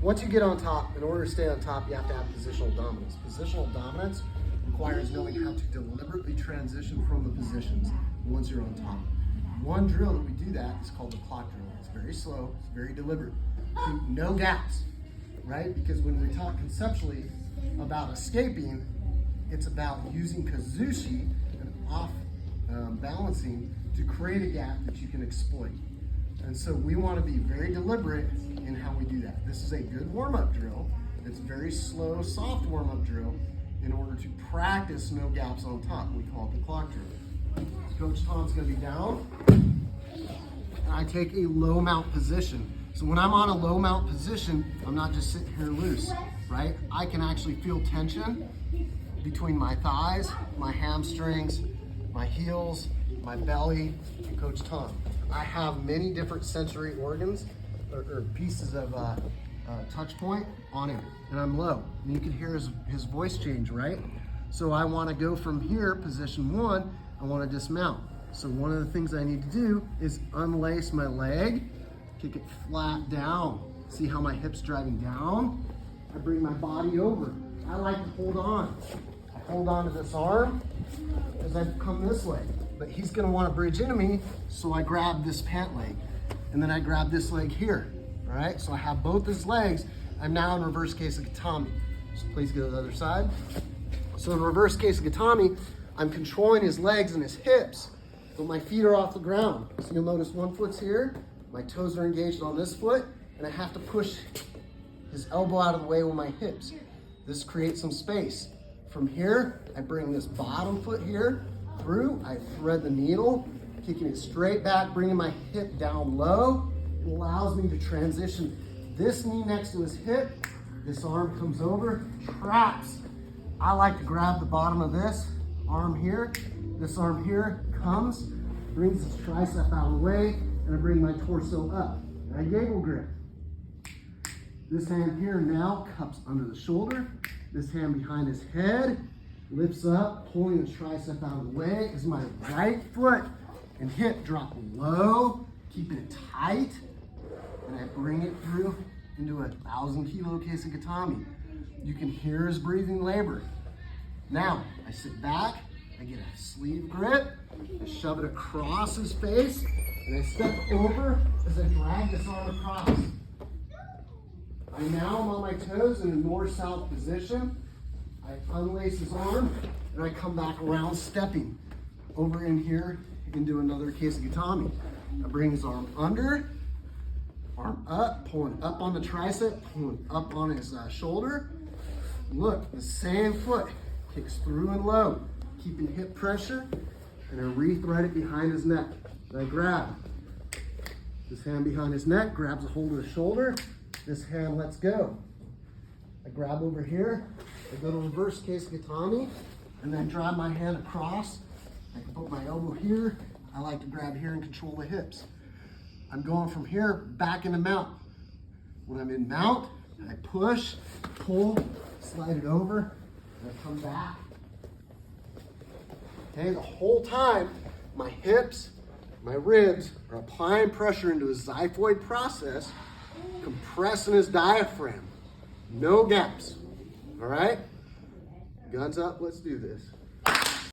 once you get on top, in order to stay on top, you have to have positional dominance. Positional dominance requires knowing how to deliberately transition from the positions once you're on top. One drill that we do that is called the clock drill. It's very slow, it's very deliberate. No gaps, right? Because when we talk conceptually about escaping, it's about using kazushi and off balancing to create a gap that you can exploit. And so we want to be very deliberate in how we do that. This is a good warm-up drill. It's very slow, soft warm-up drill in order to practice no gaps on top. We call it the clock drill. Coach Tom's going to be down. And I take a low mount position. So when I'm on a low mount position, I'm not just sitting here loose, right? I can actually feel tension between my thighs, my hamstrings, my heels, my belly, and Coach Tom. I have many different sensory organs or pieces of touch point on him, and I'm low. And you can hear his voice change, right? So I want to go from here, position one, I want to dismount. So one of the things I need to do is unlace my leg, kick it flat down. See how my hip's driving down? I bring my body over. I like to hold on. I hold on to this arm as I come this way. But he's gonna wanna bridge into me, so I grab this pant leg. And then I grab this leg here, all right? So I have both his legs. I'm now in reverse case of gatame. So please go to the other side. So in reverse case of gatame, I'm controlling his legs and his hips, but my feet are off the ground. So you'll notice one foot's here, my toes are engaged on this foot, and I have to push his elbow out of the way with my hips. This creates some space. From here, I bring this bottom foot here through, I thread the needle, kicking it straight back, bringing my hip down low. It allows me to transition this knee next to his hip. This arm comes over, traps. I like to grab the bottom of this arm here. This arm here comes, brings his tricep out of the way, and I bring my torso up. And I gable grip. This hand here now cups under the shoulder. This hand behind his head, lifts up, pulling the tricep out of the way as my right foot and hip drop low, keeping it tight, and I bring it through into a 1,000-kilo case of gatame. You can hear his breathing labor. Now, I sit back, I get a sleeve grip, I shove it across his face, and I step over as I drag this arm across. I now am on my toes in a north-south position. I unlace his arm, and I come back around, stepping over in here into another case of gatame. I bring his arm under, arm up, pulling up on the tricep, pulling up on his shoulder. Look, the same foot kicks through and low, keeping hip pressure, and I re-thread it behind his neck. And I grab. This hand behind his neck grabs a hold of the shoulder. This hand lets go. I grab over here, I go to reverse case gatame, and then drive my hand across. I can put my elbow here. I like to grab here and control the hips. I'm going from here back into mount. When I'm in mount, I push, pull, slide it over, and I come back. Okay, the whole time, my hips, my ribs are applying pressure into his xiphoid process, compressing his diaphragm. No gaps, all right? Guns up, let's do this.